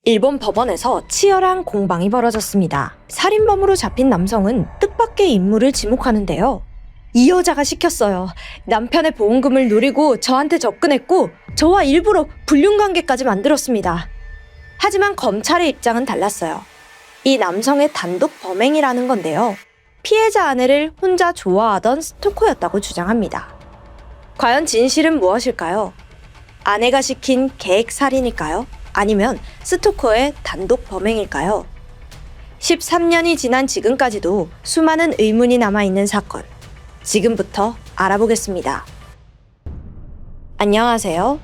일본 법원에서 치열한 공방이 벌어졌습니다. 살인범으로 잡힌 남성은 뜻밖의 임무를 지목하는데요. 이 여자가 시켰어요. 남편의 보험금을 노리고 저한테 접근했고 저와 일부러 불륜관계까지 만들었습니다. 하지만 검찰의 입장은 달랐어요. 이 남성의 단독 범행이라는 건데요. 피해자 아내를 혼자 좋아하던 스토커였다고 주장합니다. 과연 진실은 무엇일까요? 아내가 시킨 계획살인일까요? 아니면 스토커의 단독 범행일까요? 13년이 지난 지금까지도 수많은 의문이 남아있는 사건. 지금부터 알아보겠습니다. 안녕하세요.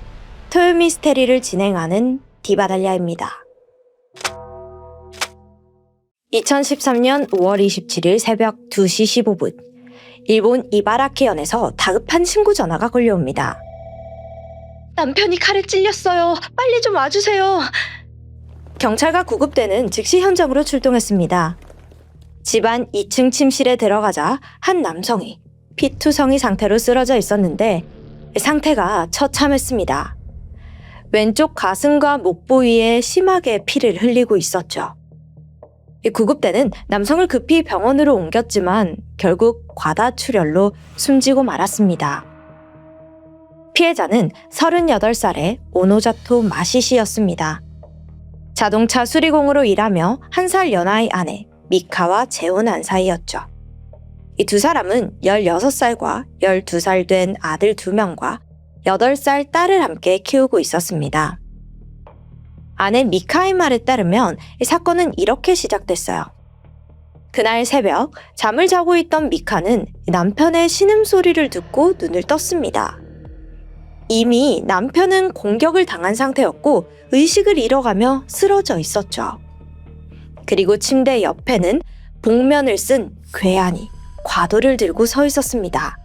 토요미스테리를 진행하는 디바달랴입니다. 2013년 5월 27일 새벽 2시 15분, 일본 이바라키현에서 다급한 신고 전화가 걸려옵니다. 남편이 칼에 찔렸어요. 빨리 좀 와주세요. 경찰과 구급대는 즉시 현장으로 출동했습니다. 집안 2층 침실에 들어가자 한 남성이 피투성이 상태로 쓰러져 있었는데 상태가 처참했습니다. 왼쪽 가슴과 목 부위에 심하게 피를 흘리고 있었죠. 구급대는 남성을 급히 병원으로 옮겼지만 결국 과다출혈로 숨지고 말았습니다. 피해자는 38살의 오노자토 마시시였습니다. 자동차 수리공으로 일하며 1살 연하의 아내 미카와 재혼한 사이였죠. 이 두 사람은 16살과 12살 된 아들 2명과 8살 딸을 함께 키우고 있었습니다. 아내 미카의 말에 따르면 이 사건은 이렇게 시작됐어요. 그날 새벽 잠을 자고 있던 미카는 남편의 신음소리를 듣고 눈을 떴습니다. 이미 남편은 공격을 당한 상태였고 의식을 잃어가며 쓰러져 있었죠. 그리고 침대 옆에는 복면을 쓴 괴한이 과도를 들고 서 있었습니다.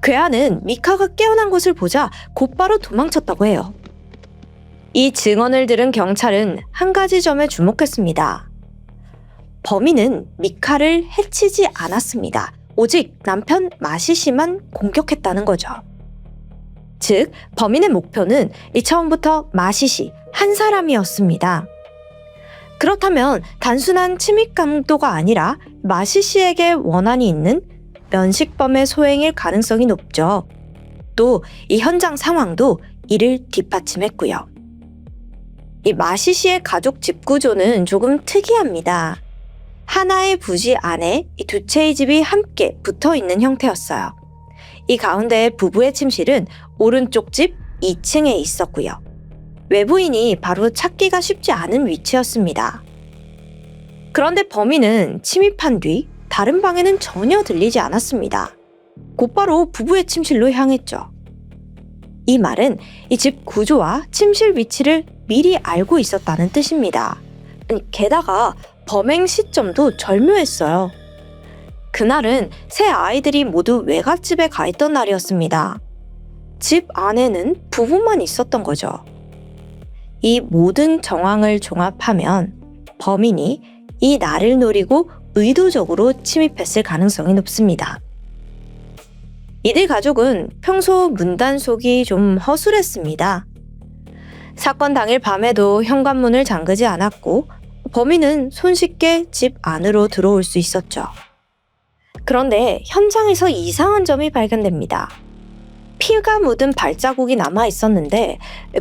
괴한은 미카가 깨어난 것을 보자 곧바로 도망쳤다고 해요. 이 증언을 들은 경찰은 한 가지 점에 주목했습니다. 범인은 미카를 해치지 않았습니다. 오직 남편 마시시만 공격했다는 거죠. 즉, 범인의 목표는 처음부터 마시시 한 사람이었습니다. 그렇다면 단순한 침입 강도가 아니라 마시시에게 원한이 있는 면식범의 소행일 가능성이 높죠. 또 이 현장 상황도 이를 뒷받침했고요. 이 마시시의 가족 집 구조는 조금 특이합니다. 하나의 부지 안에 이 두 채의 집이 함께 붙어 있는 형태였어요. 이 가운데의 부부의 침실은 오른쪽 집 2층에 있었고요. 외부인이 바로 찾기가 쉽지 않은 위치였습니다. 그런데 범인은 침입한 뒤 다른 방에는 전혀 들리지 않았습니다. 곧바로 부부의 침실로 향했죠. 이 말은 이 집 구조와 침실 위치를 미리 알고 있었다는 뜻입니다. 게다가 범행 시점도 절묘했어요. 그날은 세 아이들이 모두 외갓집에 가 있던 날이었습니다. 집 안에는 부부만 있었던 거죠. 이 모든 정황을 종합하면 범인이 이 날을 노리고 의도적으로 침입했을 가능성이 높습니다. 이들 가족은 평소 문단속이 좀 허술했습니다. 사건 당일 밤에도 현관문을 잠그지 않았고 범인은 손쉽게 집 안으로 들어올 수 있었죠. 그런데 현장에서 이상한 점이 발견됩니다. 피가 묻은 발자국이 남아 있었는데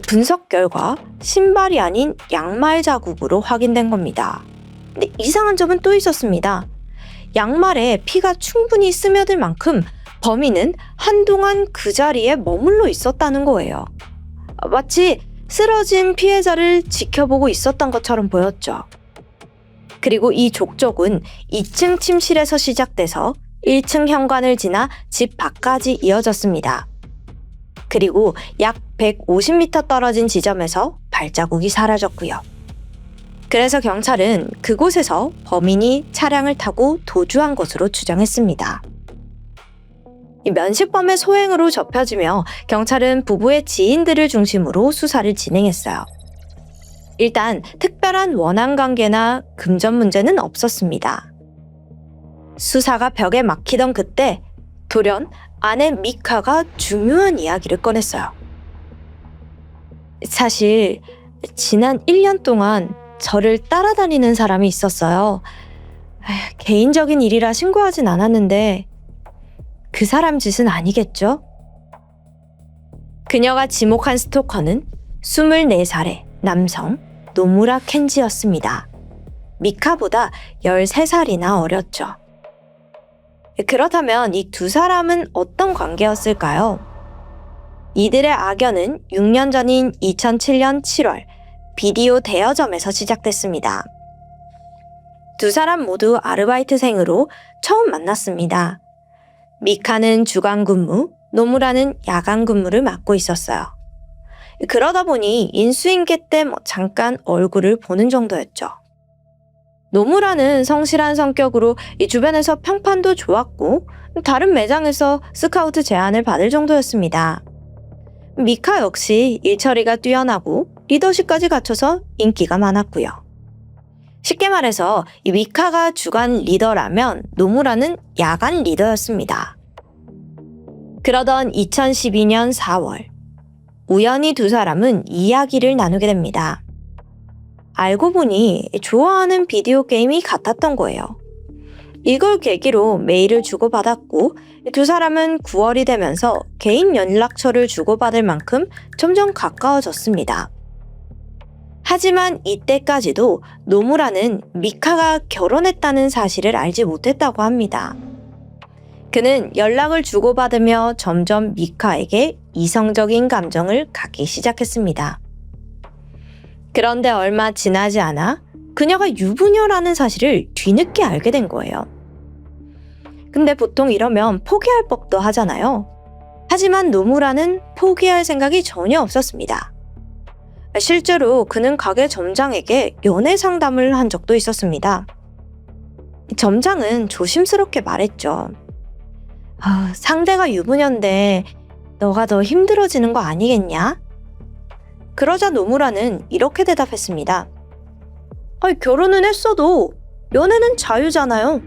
분석 결과 신발이 아닌 양말 자국으로 확인된 겁니다. 근데 이상한 점은 또 있었습니다. 양말에 피가 충분히 스며들 만큼 범인은 한동안 그 자리에 머물러 있었다는 거예요. 마치 쓰러진 피해자를 지켜보고 있었던 것처럼 보였죠. 그리고 이 족적은 2층 침실에서 시작돼서 1층 현관을 지나 집 밖까지 이어졌습니다. 그리고 약 150m 떨어진 지점에서 발자국이 사라졌고요. 그래서 경찰은 그곳에서 범인이 차량을 타고 도주한 것으로 추정했습니다. 이 면식범의 소행으로 접혀지며 경찰은 부부의 지인들을 중심으로 수사를 진행했어요. 일단 특별한 원한 관계나 금전 문제는 없었습니다. 수사가 벽에 막히던 그때 돌연 아내 미카가 중요한 이야기를 꺼냈어요. 사실 지난 1년 동안 저를 따라다니는 사람이 있었어요. 개인적인 일이라 신고하진 않았는데 그 사람 짓은 아니겠죠? 그녀가 지목한 스토커는 24살의 남성 노무라 켄지였습니다. 미카보다 13살이나 어렸죠. 그렇다면 이 두 사람은 어떤 관계였을까요? 이들의 악연은 6년 전인 2007년 7월 비디오 대여점에서 시작됐습니다. 두 사람 모두 아르바이트생으로 처음 만났습니다. 미카는 주간 근무, 노무라는 야간 근무를 맡고 있었어요. 그러다 보니 인수인계 때 잠깐 얼굴을 보는 정도였죠. 노무라는 성실한 성격으로 이 주변에서 평판도 좋았고 다른 매장에서 스카우트 제안을 받을 정도였습니다. 미카 역시 일처리가 뛰어나고 리더십까지 갖춰서 인기가 많았고요. 쉽게 말해서 이 미카가 주간 리더라면 노무라는 야간 리더였습니다. 그러던 2012년 4월 우연히 두 사람은 이야기를 나누게 됩니다. 알고 보니 좋아하는 비디오 게임이 같았던 거예요. 이걸 계기로 메일을 주고받았고 두 사람은 9월이 되면서 개인 연락처를 주고받을 만큼 점점 가까워졌습니다. 하지만 이때까지도 노무라는 미카가 결혼했다는 사실을 알지 못했다고 합니다. 그는 연락을 주고받으며 점점 미카에게 이성적인 감정을 갖기 시작했습니다. 그런데 얼마 지나지 않아 그녀가 유부녀라는 사실을 뒤늦게 알게 된 거예요. 근데 보통 이러면 포기할 법도 하잖아요. 하지만 노무라는 포기할 생각이 전혀 없었습니다. 실제로 그는 가게 점장에게 연애 상담을 한 적도 있었습니다. 점장은 조심스럽게 말했죠. 상대가 유부녀인데 너가 더 힘들어지는 거 아니겠냐? 그러자 노무라는 이렇게 대답했습니다. 결혼은 했어도 연애는 자유잖아요.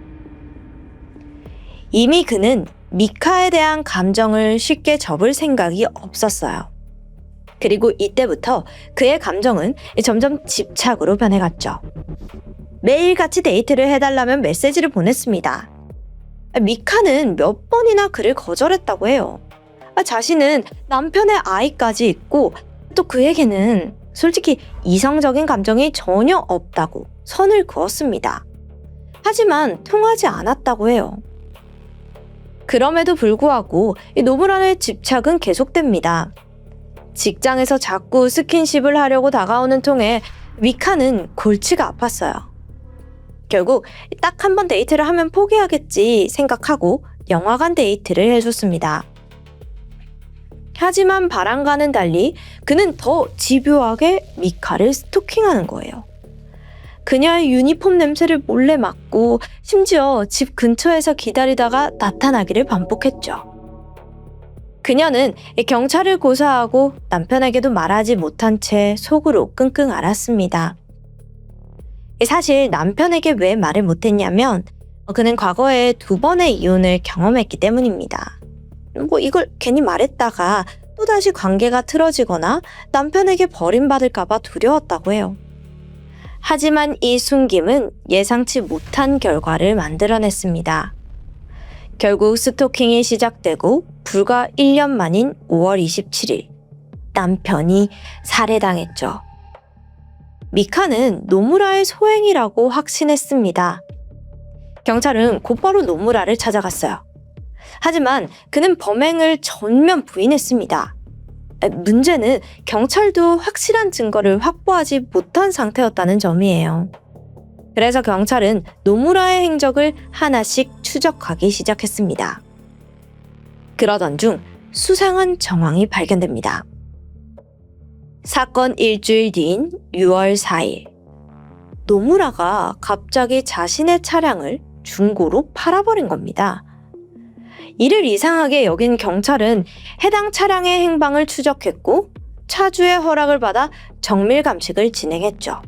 이미 그는 미카에 대한 감정을 쉽게 접을 생각이 없었어요. 그리고 이때부터 그의 감정은 점점 집착으로 변해갔죠. 매일같이 데이트를 해달라면 메시지를 보냈습니다. 미카는 몇 번이나 그를 거절했다고 해요. 자신은 남편의 아이까지 있고 또 그에게는 솔직히 이성적인 감정이 전혀 없다고 선을 그었습니다. 하지만 통하지 않았다고 해요. 그럼에도 불구하고 이 노무라의 집착은 계속됩니다. 직장에서 자꾸 스킨십을 하려고 다가오는 통에 미카는 골치가 아팠어요. 결국 딱 한 번 데이트를 하면 포기하겠지 생각하고 영화관 데이트를 해줬습니다. 하지만 바람과는 달리 그는 더 집요하게 미카를 스토킹하는 거예요. 그녀의 유니폼 냄새를 몰래 맡고 심지어 집 근처에서 기다리다가 나타나기를 반복했죠. 그녀는 경찰을 고소하고 남편에게도 말하지 못한 채 속으로 끙끙 앓았습니다. 사실 남편에게 왜 말을 못했냐면 그는 과거에 2번의 이혼을 경험했기 때문입니다. 이걸 괜히 말했다가 또다시 관계가 틀어지거나 남편에게 버림받을까봐 두려웠다고 해요. 하지만 이 숨김은 예상치 못한 결과를 만들어냈습니다. 결국 스토킹이 시작되고 불과 1년 만인 5월 27일 남편이 살해당했죠. 미카는 노무라의 소행이라고 확신했습니다. 경찰은 곧바로 노무라를 찾아갔어요. 하지만 그는 범행을 전면 부인했습니다. 문제는 경찰도 확실한 증거를 확보하지 못한 상태였다는 점이에요. 그래서 경찰은 노무라의 행적을 하나씩 추적하기 시작했습니다. 그러던 중 수상한 정황이 발견됩니다. 사건 일주일 뒤인 6월 4일, 노무라가 갑자기 자신의 차량을 중고로 팔아버린 겁니다. 이를 이상하게 여긴 경찰은 해당 차량의 행방을 추적했고 차주의 허락을 받아 정밀 감식을 진행했죠.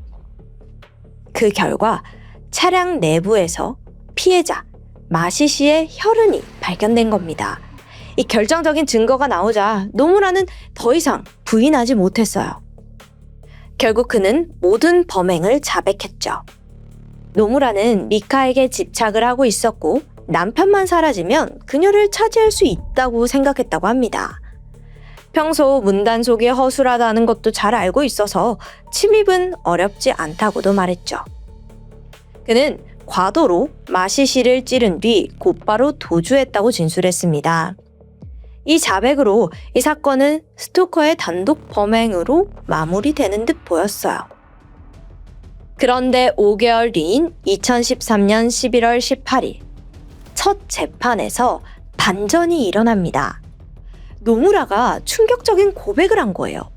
그 결과 차량 내부에서 피해자 마시 씨의 혈흔이 발견된 겁니다. 이 결정적인 증거가 나오자 노무라는 더 이상 부인하지 못했어요. 결국 그는 모든 범행을 자백했죠. 노무라는 미카에게 집착을 하고 있었고 남편만 사라지면 그녀를 차지할 수 있다고 생각했다고 합니다. 평소 문단속이 허술하다는 것도 잘 알고 있어서 침입은 어렵지 않다고도 말했죠. 그는 과도로 마시시를 찌른 뒤 곧바로 도주했다고 진술했습니다. 이 자백으로 이 사건은 스토커의 단독 범행으로 마무리되는 듯 보였어요. 그런데 5개월 뒤인 2013년 11월 18일, 첫 재판에서 반전이 일어납니다. 노무라가 충격적인 고백을 한 거예요.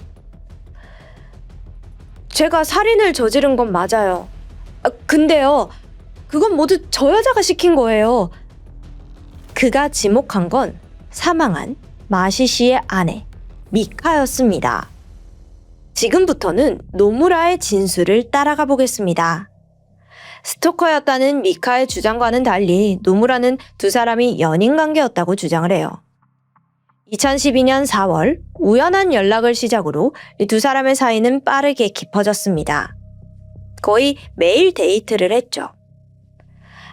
제가 살인을 저지른 건 맞아요. 근데요, 그건 모두 저 여자가 시킨 거예요. 그가 지목한 건 사망한 마시시의 아내 미카였습니다. 지금부터는 노무라의 진술을 따라가 보겠습니다. 스토커였다는 미카의 주장과는 달리 노무라는 두 사람이 연인 관계였다고 주장을 해요. 2012년 4월 우연한 연락을 시작으로 이 두 사람의 사이는 빠르게 깊어졌습니다. 거의 매일 데이트를 했죠.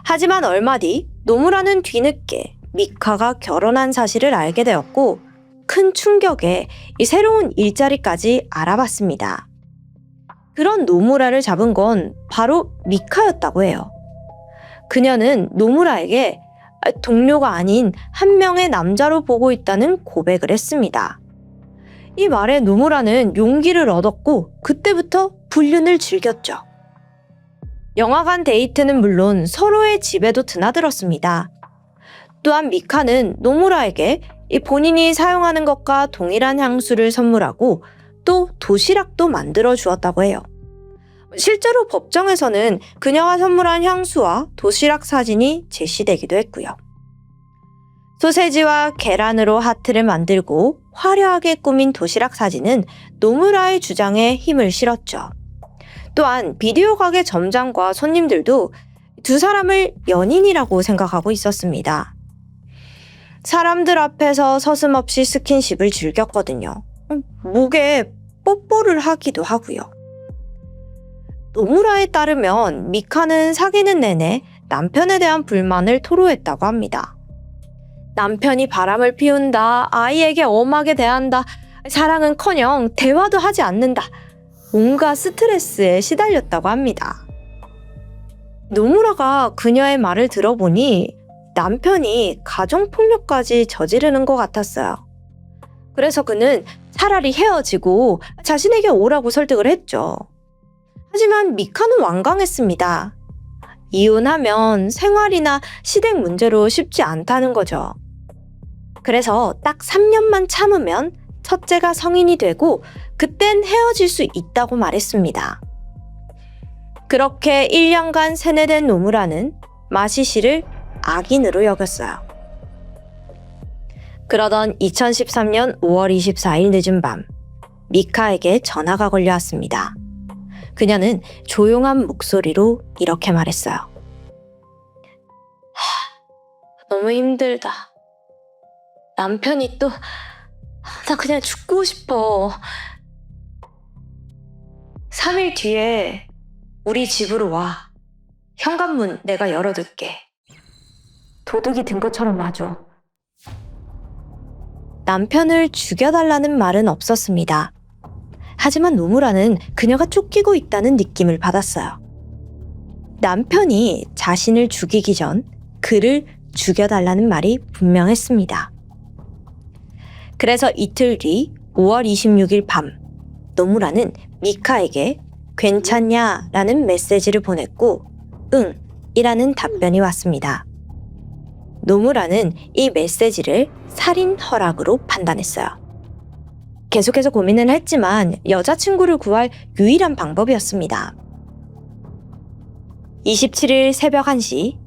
하지만 얼마 뒤 노무라는 뒤늦게 미카가 결혼한 사실을 알게 되었고 큰 충격에 이 새로운 일자리까지 알아봤습니다. 그런 노무라를 잡은 건 바로 미카였다고 해요. 그녀는 노무라에게 동료가 아닌 한 명의 남자로 보고 있다는 고백을 했습니다. 이 말에 노무라는 용기를 얻었고 그때부터 불륜을 즐겼죠. 영화관 데이트는 물론 서로의 집에도 드나들었습니다. 또한 미카는 노무라에게 본인이 사용하는 것과 동일한 향수를 선물하고 또 도시락도 만들어 주었다고 해요. 실제로 법정에서는 그녀가 선물한 향수와 도시락 사진이 제시되기도 했고요. 소세지와 계란으로 하트를 만들고 화려하게 꾸민 도시락 사진은 노무라의 주장에 힘을 실었죠. 또한 비디오 가게 점장과 손님들도 두 사람을 연인이라고 생각하고 있었습니다. 사람들 앞에서 서슴없이 스킨십을 즐겼거든요. 목에 뽀뽀를 하기도 하고요. 노무라에 따르면 미카는 사귀는 내내 남편에 대한 불만을 토로했다고 합니다. 남편이 바람을 피운다, 아이에게 엄하게 대한다, 사랑은커녕 대화도 하지 않는다, 온갖 스트레스에 시달렸다고 합니다. 노무라가 그녀의 말을 들어보니 남편이 가정폭력까지 저지르는 것 같았어요. 그래서 그는 차라리 헤어지고 자신에게 오라고 설득을 했죠. 하지만 미카는 완강했습니다. 이혼하면 생활이나 시댁 문제로 쉽지 않다는 거죠. 그래서 딱 3년만 참으면 첫째가 성인이 되고 그땐 헤어질 수 있다고 말했습니다. 그렇게 1년간 세뇌된 노무라는 마시시를 악인으로 여겼어요. 그러던 2013년 5월 24일 늦은 밤, 미카에게 전화가 걸려왔습니다. 그녀는 조용한 목소리로 이렇게 말했어요. 너무 힘들다. 남편이 또, 나 그냥 죽고 싶어. 3일 뒤에 우리 집으로 와. 현관문 내가 열어둘게. 도둑이 든 것처럼 와줘. 남편을 죽여달라는 말은 없었습니다. 하지만 노무라는 그녀가 쫓기고 있다는 느낌을 받았어요. 남편이 자신을 죽이기 전 그를 죽여달라는 말이 분명했습니다. 그래서 이틀 뒤 5월 26일 밤, 노무라는 미카에게 괜찮냐? 라는 메시지를 보냈고 응! 이라는 답변이 왔습니다. 노무라는 이 메시지를 살인 허락으로 판단했어요. 계속해서 고민을 했지만 여자친구를 구할 유일한 방법이었습니다. 27일 새벽 1시,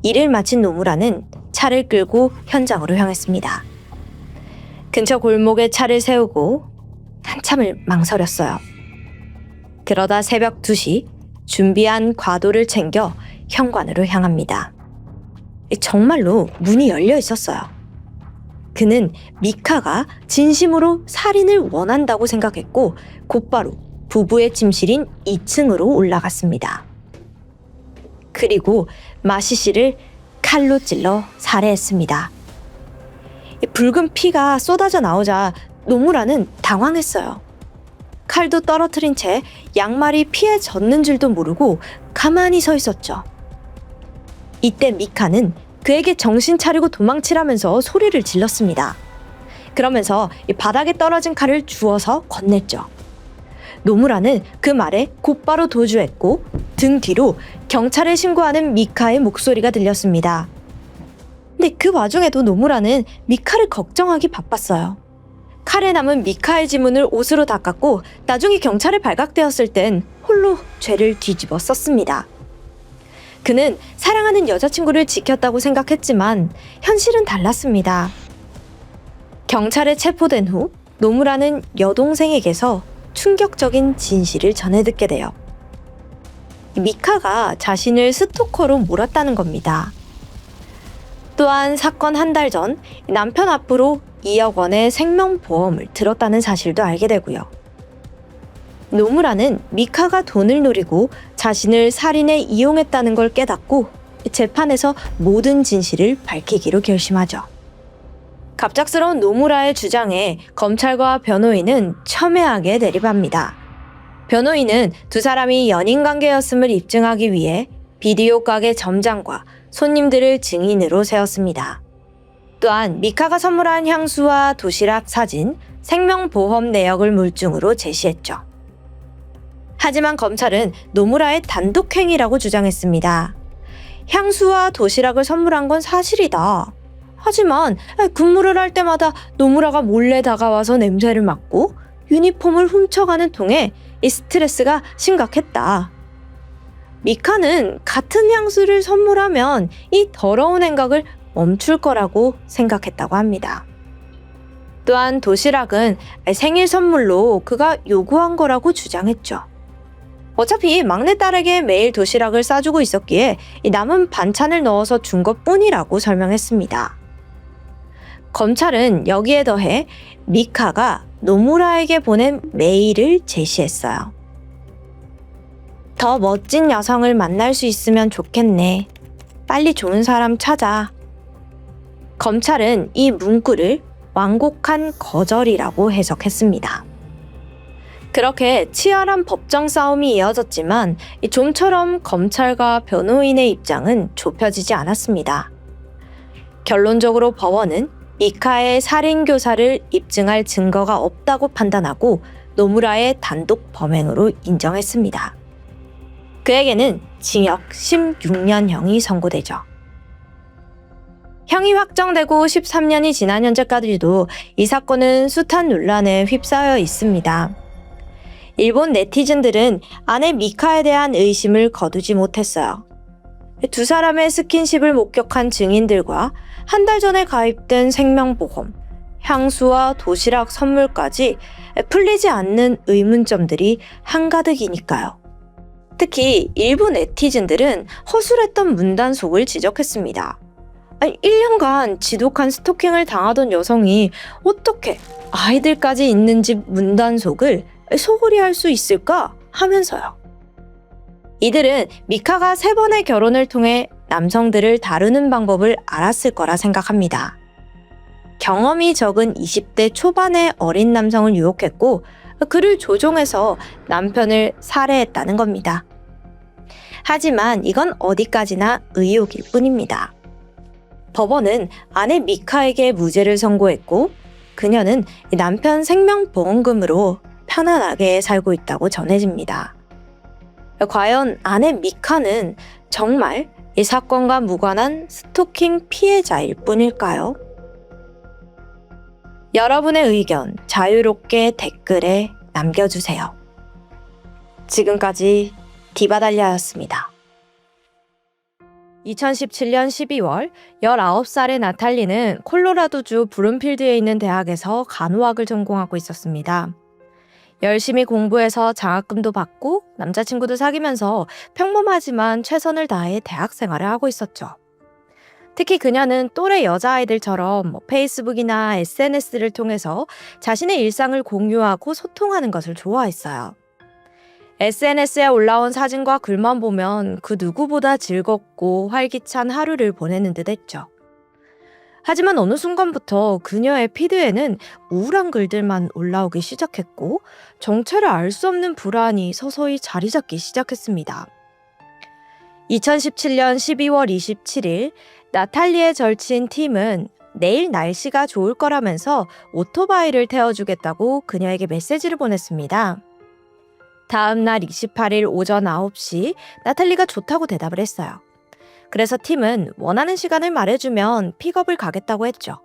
일을 마친 노무라는 차를 끌고 현장으로 향했습니다. 근처 골목에 차를 세우고 한참을 망설였어요. 그러다 새벽 2시 준비한 과도를 챙겨 현관으로 향합니다. 정말로 문이 열려 있었어요. 그는 미카가 진심으로 살인을 원한다고 생각했고 곧바로 부부의 침실인 2층으로 올라갔습니다. 그리고 마시 씨를 칼로 찔러 살해했습니다. 붉은 피가 쏟아져 나오자 노무라는 당황했어요. 칼도 떨어뜨린 채 양말이 피에 젖는 줄도 모르고 가만히 서 있었죠. 이때 미카는 그에게 정신 차리고 도망치라면서 소리를 질렀습니다. 그러면서 바닥에 떨어진 칼을 주워서 건넸죠. 노무라는 그 말에 곧바로 도주했고 등 뒤로 경찰에 신고하는 미카의 목소리가 들렸습니다. 근데 그 와중에도 노무라는 미카를 걱정하기 바빴어요. 칼에 남은 미카의 지문을 옷으로 닦았고 나중에 경찰에 발각되었을 땐 홀로 죄를 뒤집어 썼습니다. 그는 사랑하는 여자친구를 지켰다고 생각했지만 현실은 달랐습니다. 경찰에 체포된 후 노무라는 여동생에게서 충격적인 진실을 전해 듣게 돼요. 미카가 자신을 스토커로 몰았다는 겁니다. 또한 사건 한 달 전 남편 앞으로 2억 원의 생명보험을 들었다는 사실도 알게 되고요. 노무라는 미카가 돈을 노리고 자신을 살인에 이용했다는 걸 깨닫고 재판에서 모든 진실을 밝히기로 결심하죠. 갑작스러운 노무라의 주장에 검찰과 변호인은 첨예하게 대립합니다. 변호인은 두 사람이 연인 관계였음을 입증하기 위해 비디오 가게 점장과 손님들을 증인으로 세웠습니다. 또한 미카가 선물한 향수와 도시락 사진, 생명보험 내역을 물증으로 제시했죠. 하지만 검찰은 노무라의 단독행위라고 주장했습니다. 향수와 도시락을 선물한 건 사실이다. 하지만 근무를 할 때마다 노무라가 몰래 다가와서 냄새를 맡고 유니폼을 훔쳐가는 통에 이 스트레스가 심각했다. 미카는 같은 향수를 선물하면 이 더러운 행각을 멈출 거라고 생각했다고 합니다. 또한 도시락은 생일 선물로 그가 요구한 거라고 주장했죠. 어차피 막내딸에게 매일 도시락을 싸주고 있었기에 남은 반찬을 넣어서 준 것뿐이라고 설명했습니다. 검찰은 여기에 더해 미카가 노무라에게 보낸 메일을 제시했어요. 더 멋진 여성을 만날 수 있으면 좋겠네. 빨리 좋은 사람 찾아. 검찰은 이 문구를 완곡한 거절이라고 해석했습니다. 그렇게 치열한 법정 싸움이 이어졌지만 좀처럼 검찰과 변호인의 입장은 좁혀지지 않았습니다. 결론적으로 법원은 미카의 살인교사를 입증할 증거가 없다고 판단하고 노무라의 단독 범행으로 인정했습니다. 그에게는 징역 16년형이 선고되죠. 형이 확정되고 13년이 지난 현재까지도 이 사건은 숱한 논란에 휩싸여 있습니다. 일본 네티즌들은 아내 미카에 대한 의심을 거두지 못했어요. 두 사람의 스킨십을 목격한 증인들과 한 달 전에 가입된 생명보험, 향수와 도시락 선물까지 풀리지 않는 의문점들이 한가득이니까요. 특히 일부 네티즌들은 허술했던 문단속을 지적했습니다. 1년간 지독한 스토킹을 당하던 여성이 어떻게 아이들까지 있는 집 문단속을 소홀히 할 수 있을까 하면서요. 이들은 미카가 3번의 결혼을 통해 남성들을 다루는 방법을 알았을 거라 생각합니다. 경험이 적은 20대 초반의 어린 남성을 유혹했고 그를 조종해서 남편을 살해했다는 겁니다. 하지만 이건 어디까지나 의혹일 뿐입니다. 법원은 아내 미카에게 무죄를 선고했고 그녀는 남편 생명보험금으로 편안하게 살고 있다고 전해집니다. 과연 아내 미카는 정말 이 사건과 무관한 스토킹 피해자일 뿐일까요? 여러분의 의견 자유롭게 댓글에 남겨주세요. 지금까지 디바달리아였습니다. 2017년 12월 19살의 나탈리는 콜로라도주 브룸필드에 있는 대학에서 간호학을 전공하고 있었습니다. 열심히 공부해서 장학금도 받고 남자친구도 사귀면서 평범하지만 최선을 다해 대학 생활을 하고 있었죠. 특히 그녀는 또래 여자아이들처럼 페이스북이나 SNS를 통해서 자신의 일상을 공유하고 소통하는 것을 좋아했어요. SNS에 올라온 사진과 글만 보면 그 누구보다 즐겁고 활기찬 하루를 보내는 듯 했죠. 하지만 어느 순간부터 그녀의 피드에는 우울한 글들만 올라오기 시작했고 정체를 알 수 없는 불안이 서서히 자리 잡기 시작했습니다. 2017년 12월 27일 나탈리의 절친 팀은 내일 날씨가 좋을 거라면서 오토바이를 태워주겠다고 그녀에게 메시지를 보냈습니다. 다음 날 28일 오전 9시 나탈리가 좋다고 대답을 했어요. 그래서 팀은 원하는 시간을 말해주면 픽업을 가겠다고 했죠.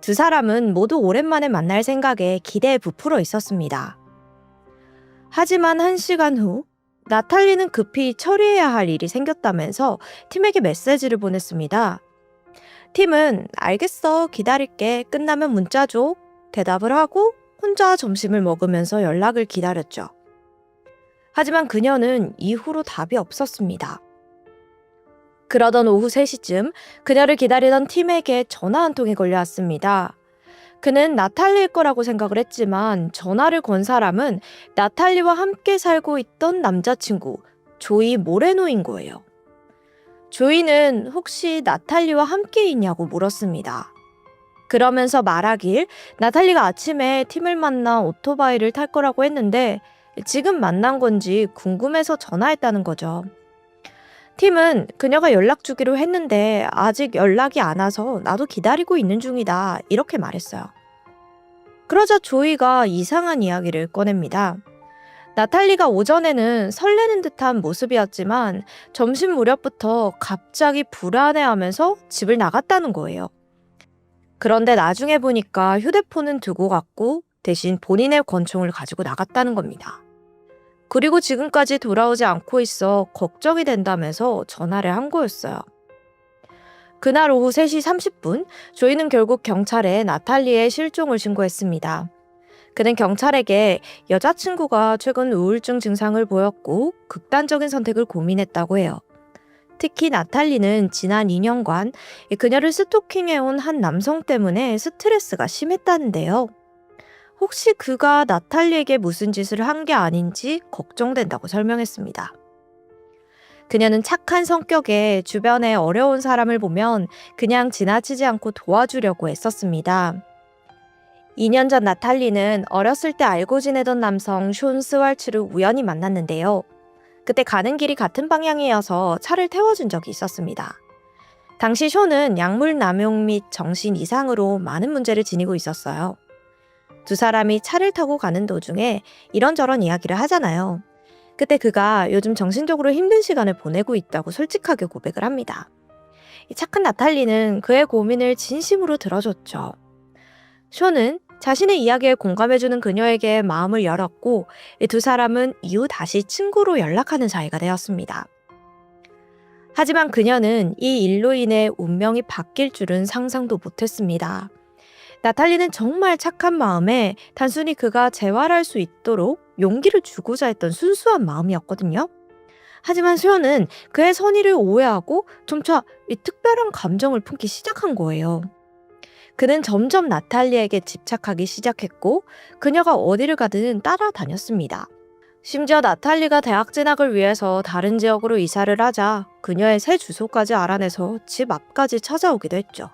두 사람은 모두 오랜만에 만날 생각에 기대에 부풀어 있었습니다. 하지만 1시간 후 나탈리는 급히 처리해야 할 일이 생겼다면서 팀에게 메시지를 보냈습니다. 팀은 알겠어, 기다릴게, 끝나면 문자 줘 대답을 하고 혼자 점심을 먹으면서 연락을 기다렸죠. 하지만 그녀는 이후로 답이 없었습니다. 그러던 오후 3시쯤 그녀를 기다리던 팀에게 전화 한 통이 걸려왔습니다. 그는 나탈리일 거라고 생각을 했지만 전화를 건 사람은 나탈리와 함께 살고 있던 남자친구 조이 모레노인 거예요. 조이는 혹시 나탈리와 함께 있냐고 물었습니다. 그러면서 말하길 나탈리가 아침에 팀을 만나 오토바이를 탈 거라고 했는데 지금 만난 건지 궁금해서 전화했다는 거죠. 팀은 그녀가 연락 주기로 했는데 아직 연락이 안 와서 나도 기다리고 있는 중이다 이렇게 말했어요. 그러자 조이가 이상한 이야기를 꺼냅니다. 나탈리가 오전에는 설레는 듯한 모습이었지만 점심 무렵부터 갑자기 불안해하면서 집을 나갔다는 거예요. 그런데 나중에 보니까 휴대폰은 두고 갔고 대신 본인의 권총을 가지고 나갔다는 겁니다. 그리고 지금까지 돌아오지 않고 있어 걱정이 된다면서 전화를 한 거였어요. 그날 오후 3시 30분 조이는 결국 경찰에 나탈리의 실종을 신고했습니다. 그는 경찰에게 여자친구가 최근 우울증 증상을 보였고 극단적인 선택을 고민했다고 해요. 특히 나탈리는 지난 2년간 그녀를 스토킹해온 한 남성 때문에 스트레스가 심했다는데요. 혹시 그가 나탈리에게 무슨 짓을 한 게 아닌지 걱정된다고 설명했습니다. 그녀는 착한 성격에 주변에 어려운 사람을 보면 그냥 지나치지 않고 도와주려고 애썼습니다. 2년 전 나탈리는 어렸을 때 알고 지내던 남성 숀 스왈츠를 우연히 만났는데요. 그때 가는 길이 같은 방향이어서 차를 태워준 적이 있었습니다. 당시 숀은 약물 남용 및 정신 이상으로 많은 문제를 지니고 있었어요. 두 사람이 차를 타고 가는 도중에 이런저런 이야기를 하잖아요. 그때 그가 요즘 정신적으로 힘든 시간을 보내고 있다고 솔직하게 고백을 합니다. 착한 나탈리는 그의 고민을 진심으로 들어줬죠. 숀은 자신의 이야기에 공감해주는 그녀에게 마음을 열었고 두 사람은 이후 다시 친구로 연락하는 사이가 되었습니다. 하지만 그녀는 이 일로 인해 운명이 바뀔 줄은 상상도 못했습니다. 나탈리는 정말 착한 마음에 단순히 그가 재활할 수 있도록 용기를 주고자 했던 순수한 마음이었거든요. 하지만 숀은 그의 선의를 오해하고 점차 특별한 감정을 품기 시작한 거예요. 그는 점점 나탈리에게 집착하기 시작했고 그녀가 어디를 가든 따라다녔습니다. 심지어 나탈리가 대학 진학을 위해서 다른 지역으로 이사를 하자 그녀의 새 주소까지 알아내서 집 앞까지 찾아오기도 했죠.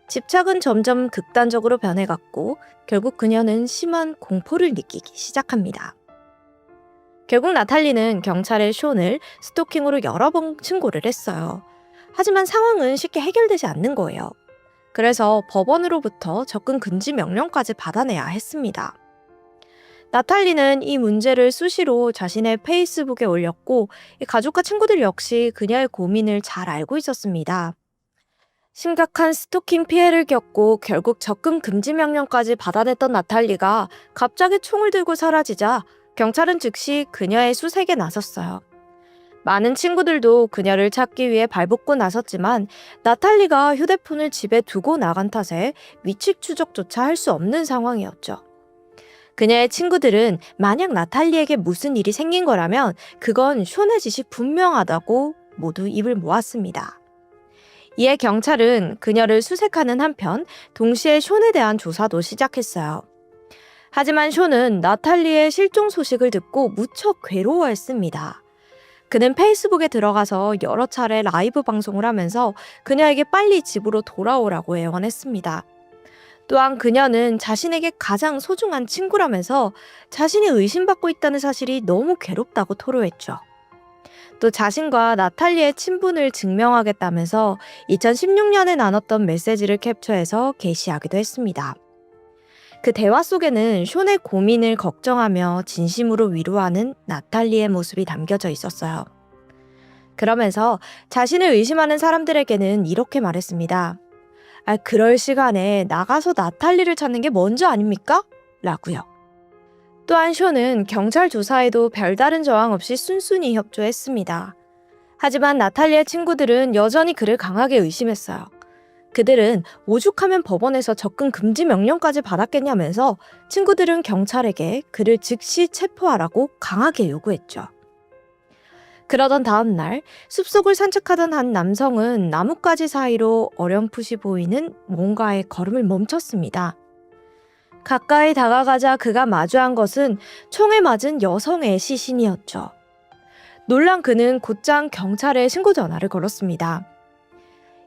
집착은 점점 극단적으로 변해갔고 결국 그녀는 심한 공포를 느끼기 시작합니다. 결국 나탈리는 경찰에 숀을 스토킹으로 여러 번 신고를 했어요. 하지만 상황은 쉽게 해결되지 않는 거예요. 그래서 법원으로부터 접근 금지 명령까지 받아내야 했습니다. 나탈리는 이 문제를 수시로 자신의 페이스북에 올렸고 가족과 친구들 역시 그녀의 고민을 잘 알고 있었습니다. 심각한 스토킹 피해를 겪고 결국 접근 금지 명령까지 받아냈던 나탈리가 갑자기 총을 들고 사라지자 경찰은 즉시 그녀의 수색에 나섰어요. 많은 친구들도 그녀를 찾기 위해 발벗고 나섰지만 나탈리가 휴대폰을 집에 두고 나간 탓에 위치 추적조차 할 수 없는 상황이었죠. 그녀의 친구들은 만약 나탈리에게 무슨 일이 생긴 거라면 그건 숀의 짓이 분명하다고 모두 입을 모았습니다. 이에 경찰은 그녀를 수색하는 한편 동시에 숀에 대한 조사도 시작했어요. 하지만 쇼는 나탈리의 실종 소식을 듣고 무척 괴로워했습니다. 그는 페이스북에 들어가서 여러 차례 라이브 방송을 하면서 그녀에게 빨리 집으로 돌아오라고 애원했습니다. 또한 그녀는 자신에게 가장 소중한 친구라면서 자신이 의심받고 있다는 사실이 너무 괴롭다고 토로했죠. 또 자신과 나탈리의 친분을 증명하겠다면서 2016년에 나눴던 메시지를 캡처해서 게시하기도 했습니다. 그 대화 속에는 숀의 고민을 걱정하며 진심으로 위로하는 나탈리의 모습이 담겨져 있었어요. 그러면서 자신을 의심하는 사람들에게는 이렇게 말했습니다. 그럴 시간에 나가서 나탈리를 찾는 게 먼저 아닙니까? 라고요. 또한 숀은 경찰 조사에도 별다른 저항 없이 순순히 협조했습니다. 하지만 나탈리의 친구들은 여전히 그를 강하게 의심했어요. 그들은 오죽하면 법원에서 접근 금지 명령까지 받았겠냐면서 친구들은 경찰에게 그를 즉시 체포하라고 강하게 요구했죠. 그러던 다음 날 숲속을 산책하던 한 남성은 나뭇가지 사이로 어렴풋이 보이는 뭔가의 걸음을 멈췄습니다. 가까이 다가가자 그가 마주한 것은 총에 맞은 여성의 시신이었죠. 놀란 그는 곧장 경찰에 신고 전화를 걸었습니다.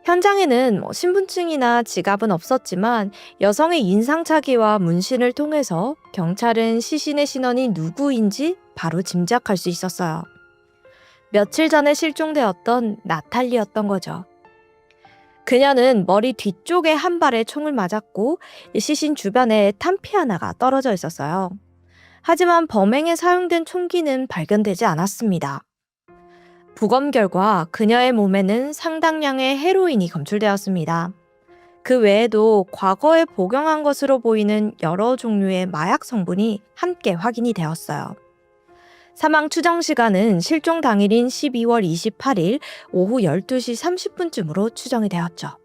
현장에는 신분증이나 지갑은 없었지만 여성의 인상착의와 문신을 통해서 경찰은 시신의 신원이 누구인지 바로 짐작할 수 있었어요. 며칠 전에 실종되었던 나탈리였던 거죠. 그녀는 머리 뒤쪽에 한 발에 총을 맞았고 시신 주변에 탄피 하나가 떨어져 있었어요. 하지만 범행에 사용된 총기는 발견되지 않았습니다. 부검 결과 그녀의 몸에는 상당량의 헤로인이 검출되었습니다. 그 외에도 과거에 복용한 것으로 보이는 여러 종류의 마약 성분이 함께 확인이 되었어요. 사망 추정 시간은 실종 당일인 12월 28일 오후 12시 30분쯤으로 추정이 되었죠.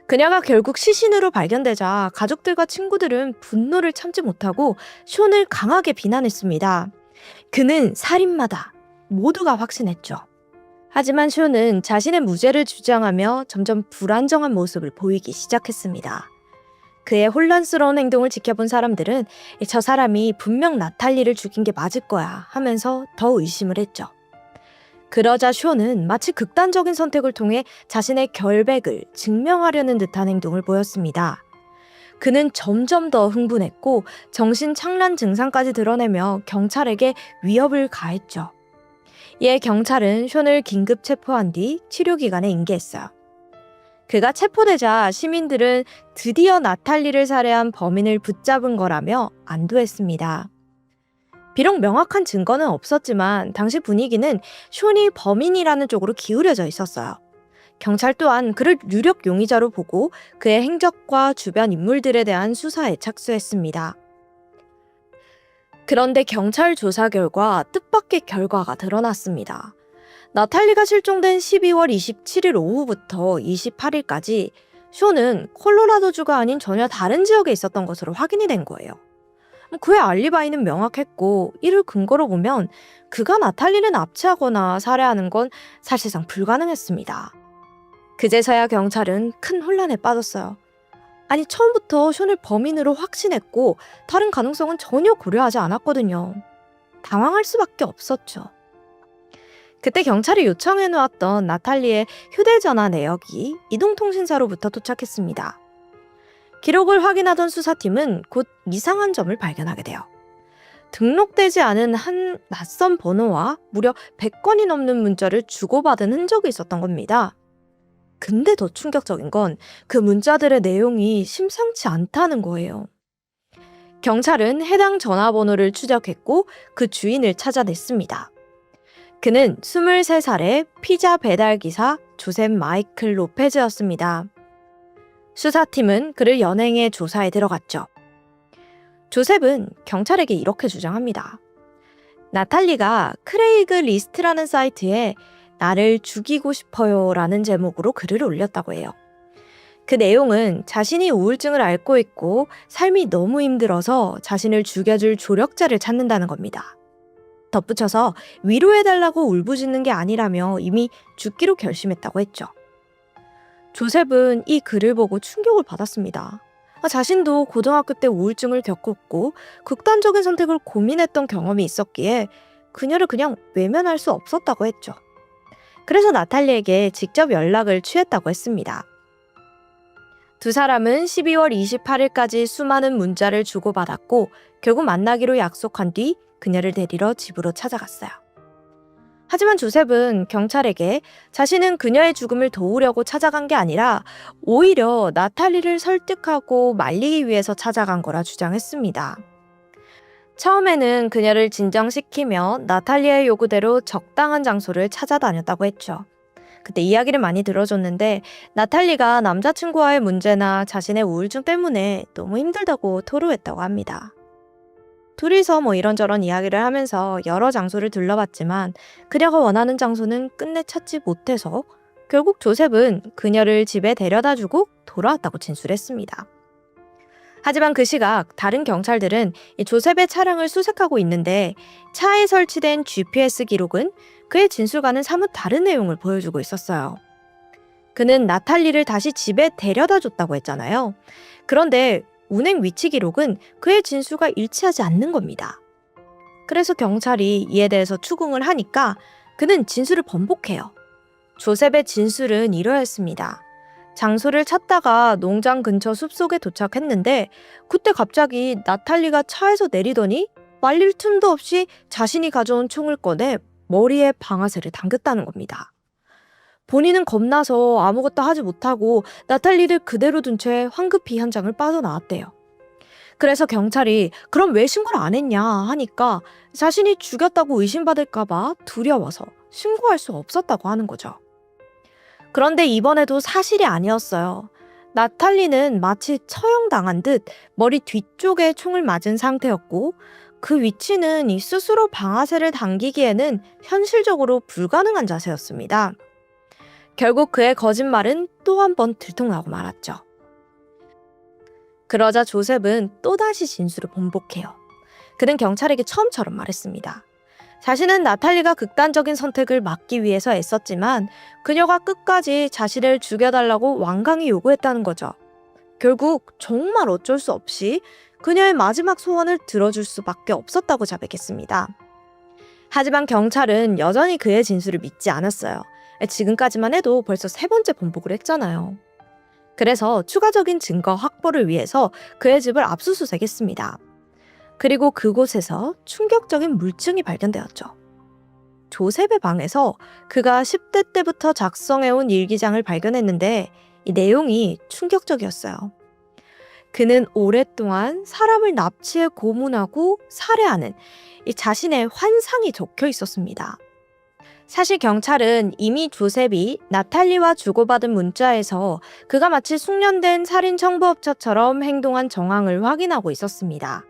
그녀가 결국 시신으로 발견되자 가족들과 친구들은 분노를 참지 못하고 숀을 강하게 비난했습니다. 그는 살인마다. 모두가 확신했죠. 하지만 숀은 자신의 무죄를 주장하며 점점 불안정한 모습을 보이기 시작했습니다. 그의 혼란스러운 행동을 지켜본 사람들은 저 사람이 분명 나탈리를 죽인 게 맞을 거야 하면서 더 의심을 했죠. 그러자 숀은 마치 극단적인 선택을 통해 자신의 결백을 증명하려는 듯한 행동을 보였습니다. 그는 점점 더 흥분했고 정신착란 증상까지 드러내며 경찰에게 위협을 가했죠. 이에 경찰은 숀을 긴급 체포한 뒤 치료기관에 인계했어요. 그가 체포되자 시민들은 드디어 나탈리를 살해한 범인을 붙잡은 거라며 안도했습니다. 비록 명확한 증거는 없었지만 당시 분위기는 숀이 범인이라는 쪽으로 기울여져 있었어요. 경찰 또한 그를 유력 용의자로 보고 그의 행적과 주변 인물들에 대한 수사에 착수했습니다. 그런데 경찰 조사 결과 뜻밖의 결과가 드러났습니다. 나탈리가 실종된 12월 27일 오후부터 28일까지 숀은 콜로라도주가 아닌 전혀 다른 지역에 있었던 것으로 확인이 된 거예요. 그의 알리바이는 명확했고 이를 근거로 보면 그가 나탈리를 납치하거나 살해하는 건 사실상 불가능했습니다. 그제서야 경찰은 큰 혼란에 빠졌어요. 아니 처음부터 숀을 범인으로 확신했고 다른 가능성은 전혀 고려하지 않았거든요. 당황할 수밖에 없었죠. 그때 경찰이 요청해놓았던 나탈리의 휴대전화 내역이 이동통신사로부터 도착했습니다. 기록을 확인하던 수사팀은 곧 이상한 점을 발견하게 돼요. 등록되지 않은 한 낯선 번호와 무려 100건이 넘는 문자를 주고받은 흔적이 있었던 겁니다. 근데 더 충격적인 건 그 문자들의 내용이 심상치 않다는 거예요. 경찰은 해당 전화번호를 추적했고 그 주인을 찾아냈습니다. 그는 23살의 피자 배달기사 조셉 마이클 로페즈였습니다. 수사팀은 그를 연행해 조사에 들어갔죠. 조셉은 경찰에게 이렇게 주장합니다. 나탈리가 크레이그 리스트라는 사이트에 나를 죽이고 싶어요 라는 제목으로 글을 올렸다고 해요. 그 내용은 자신이 우울증을 앓고 있고 삶이 너무 힘들어서 자신을 죽여줄 조력자를 찾는다는 겁니다. 덧붙여서 위로해달라고 울부짖는 게 아니라며 이미 죽기로 결심했다고 했죠. 조셉은 이 글을 보고 충격을 받았습니다. 자신도 고등학교 때 우울증을 겪었고 극단적인 선택을 고민했던 경험이 있었기에 그녀를 그냥 외면할 수 없었다고 했죠. 그래서 나탈리에게 직접 연락을 취했다고 했습니다. 두 사람은 12월 28일까지 수많은 문자를 주고받았고 결국 만나기로 약속한 뒤 그녀를 데리러 집으로 찾아갔어요. 하지만 조셉은 경찰에게 자신은 그녀의 죽음을 도우려고 찾아간 게 아니라 오히려 나탈리를 설득하고 말리기 위해서 찾아간 거라 주장했습니다. 처음에는 그녀를 진정시키며 나탈리의 요구대로 적당한 장소를 찾아다녔다고 했죠. 그때 이야기를 많이 들어줬는데 나탈리가 남자친구와의 문제나 자신의 우울증 때문에 너무 힘들다고 토로했다고 합니다. 둘이서 이런저런 이야기를 하면서 여러 장소를 둘러봤지만 그녀가 원하는 장소는 끝내 찾지 못해서 결국 조셉은 그녀를 집에 데려다주고 돌아왔다고 진술했습니다. 하지만 그 시각 다른 경찰들은 이 조셉의 차량을 수색하고 있는데 차에 설치된 GPS 기록은 그의 진술과는 사뭇 다른 내용을 보여주고 있었어요. 그는 나탈리를 다시 집에 데려다줬다고 했잖아요. 그런데 운행 위치 기록은 그의 진술과 일치하지 않는 겁니다. 그래서 경찰이 이에 대해서 추궁을 하니까 그는 진술을 번복해요. 조셉의 진술은 이러했습니다. 장소를 찾다가 농장 근처 숲속에 도착했는데 그때 갑자기 나탈리가 차에서 내리더니 말릴 틈도 없이 자신이 가져온 총을 꺼내 머리에 방아쇠를 당겼다는 겁니다. 본인은 겁나서 아무것도 하지 못하고 나탈리를 그대로 둔 채 황급히 현장을 빠져나왔대요. 그래서 경찰이 그럼 왜 신고를 안 했냐 하니까 자신이 죽였다고 의심받을까봐 두려워서 신고할 수 없었다고 하는 거죠. 그런데 이번에도 사실이 아니었어요. 나탈리는 마치 처형당한 듯 머리 뒤쪽에 총을 맞은 상태였고 그 위치는 이 스스로 방아쇠를 당기기에는 현실적으로 불가능한 자세였습니다. 결국 그의 거짓말은 또 한 번 들통나고 말았죠. 그러자 조셉은 또다시 진술을 번복해요. 그는 경찰에게 처음처럼 말했습니다. 자신은 나탈리가 극단적인 선택을 막기 위해서 애썼지만 그녀가 끝까지 자신을 죽여달라고 완강히 요구했다는 거죠. 결국 정말 어쩔 수 없이 그녀의 마지막 소원을 들어줄 수밖에 없었다고 자백했습니다. 하지만 경찰은 여전히 그의 진술을 믿지 않았어요. 지금까지만 해도 벌써 3번째 번복을 했잖아요. 그래서 추가적인 증거 확보를 위해서 그의 집을 압수수색했습니다. 그리고 그곳에서 충격적인 물증이 발견되었죠. 조셉의 방에서 그가 10대 때부터 작성해온 일기장을 발견했는데 이 내용이 충격적이었어요. 그는 오랫동안 사람을 납치해 고문하고 살해하는 이 자신의 환상이 적혀 있었습니다. 사실 경찰은 이미 조셉이 나탈리와 주고받은 문자에서 그가 마치 숙련된 살인 청부업자처럼 행동한 정황을 확인하고 있었습니다.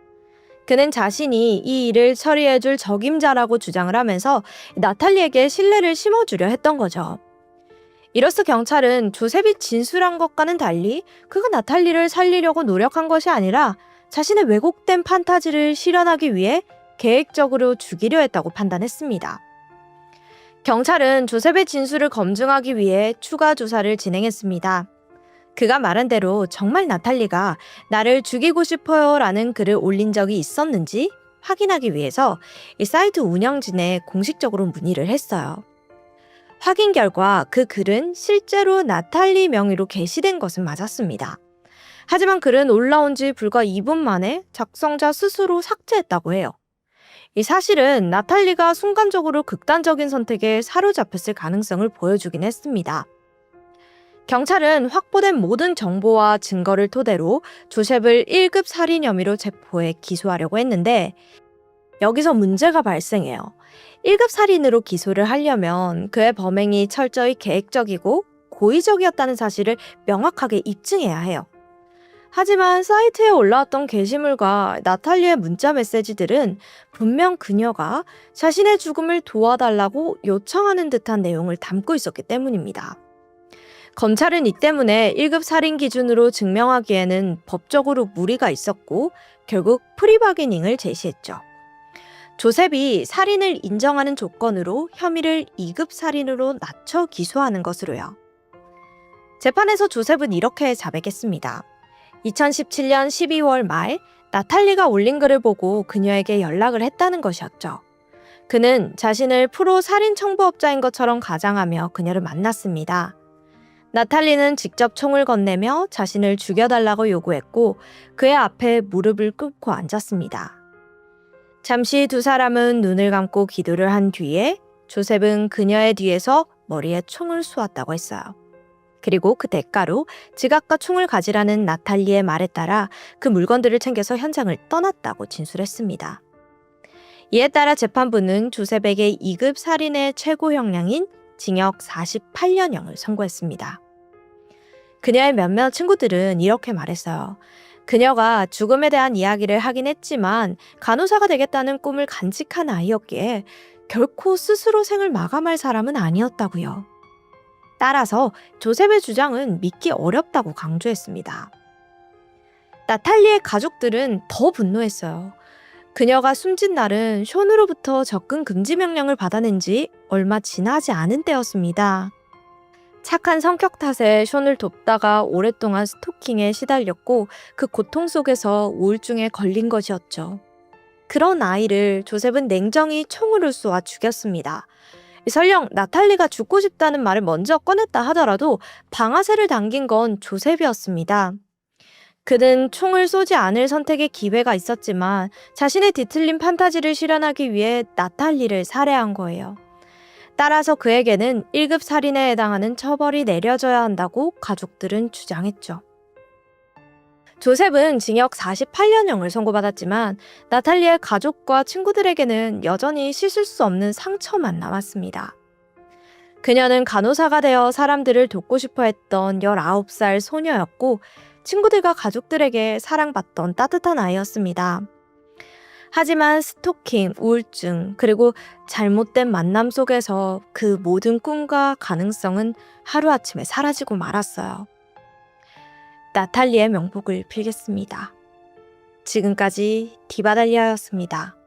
그는 자신이 이 일을 처리해줄 적임자라고 주장을 하면서 나탈리에게 신뢰를 심어주려 했던 거죠. 이로써 경찰은 조셉이 진술한 것과는 달리 그가 나탈리를 살리려고 노력한 것이 아니라 자신의 왜곡된 판타지를 실현하기 위해 계획적으로 죽이려 했다고 판단했습니다. 경찰은 조셉의 진술을 검증하기 위해 추가 조사를 진행했습니다. 그가 말한 대로 정말 나탈리가 나를 죽이고 싶어요 라는 글을 올린 적이 있었는지 확인하기 위해서 이 사이트 운영진에 공식적으로 문의를 했어요. 확인 결과 그 글은 실제로 나탈리 명의로 게시된 것은 맞았습니다. 하지만 글은 올라온 지 불과 2분 만에 작성자 스스로 삭제했다고 해요. 이 사실은 나탈리가 순간적으로 극단적인 선택에 사로잡혔을 가능성을 보여주긴 했습니다. 경찰은 확보된 모든 정보와 증거를 토대로 조셉을 1급 살인 혐의로 체포해 기소하려고 했는데 여기서 문제가 발생해요. 1급 살인으로 기소를 하려면 그의 범행이 철저히 계획적이고 고의적이었다는 사실을 명확하게 입증해야 해요. 하지만 사이트에 올라왔던 게시물과 나탈리의 문자 메시지들은 분명 그녀가 자신의 죽음을 도와달라고 요청하는 듯한 내용을 담고 있었기 때문입니다. 검찰은 이 때문에 1급 살인 기준으로 증명하기에는 법적으로 무리가 있었고 결국 프리바게닝을 제시했죠. 조셉이 살인을 인정하는 조건으로 혐의를 2급 살인으로 낮춰 기소하는 것으로요. 재판에서 조셉은 이렇게 자백했습니다. 2017년 12월 말 나탈리가 올린 글을 보고 그녀에게 연락을 했다는 것이었죠. 그는 자신을 프로 살인 청부업자인 것처럼 가장하며 그녀를 만났습니다. 나탈리는 직접 총을 건네며 자신을 죽여달라고 요구했고 그의 앞에 무릎을 꿇고 앉았습니다. 잠시 두 사람은 눈을 감고 기도를 한 뒤에 조셉은 그녀의 뒤에서 머리에 총을 쏘았다고 했어요. 그리고 그 대가로 지갑과 총을 가지라는 나탈리의 말에 따라 그 물건들을 챙겨서 현장을 떠났다고 진술했습니다. 이에 따라 재판부는 조셉에게 2급 살인의 최고 형량인 징역 48년형을 선고했습니다. 그녀의 몇몇 친구들은 이렇게 말했어요. 그녀가 죽음에 대한 이야기를 하긴 했지만 간호사가 되겠다는 꿈을 간직한 아이였기에 결코 스스로 생을 마감할 사람은 아니었다고요. 따라서 조셉의 주장은 믿기 어렵다고 강조했습니다. 나탈리의 가족들은 더 분노했어요. 그녀가 숨진 날은 숀으로부터 접근 금지 명령을 받아낸 지 얼마 지나지 않은 때였습니다. 착한 성격 탓에 숀을 돕다가 오랫동안 스토킹에 시달렸고 그 고통 속에서 우울증에 걸린 것이었죠. 그런 아이를 조셉은 냉정히 총으로 쏘아 죽였습니다. 설령 나탈리가 죽고 싶다는 말을 먼저 꺼냈다 하더라도 방아쇠를 당긴 건 조셉이었습니다. 그는 총을 쏘지 않을 선택의 기회가 있었지만 자신의 뒤틀린 판타지를 실현하기 위해 나탈리를 살해한 거예요. 따라서 그에게는 1급 살인에 해당하는 처벌이 내려져야 한다고 가족들은 주장했죠. 조셉은 징역 48년형을 선고받았지만 나탈리의 가족과 친구들에게는 여전히 씻을 수 없는 상처만 남았습니다. 그녀는 간호사가 되어 사람들을 돕고 싶어 했던 19살 소녀였고 친구들과 가족들에게 사랑받던 따뜻한 아이였습니다. 하지만 스토킹, 우울증, 그리고 잘못된 만남 속에서 그 모든 꿈과 가능성은 하루아침에 사라지고 말았어요. 나탈리의 명복을 빌겠습니다. 지금까지 디바달리아였습니다.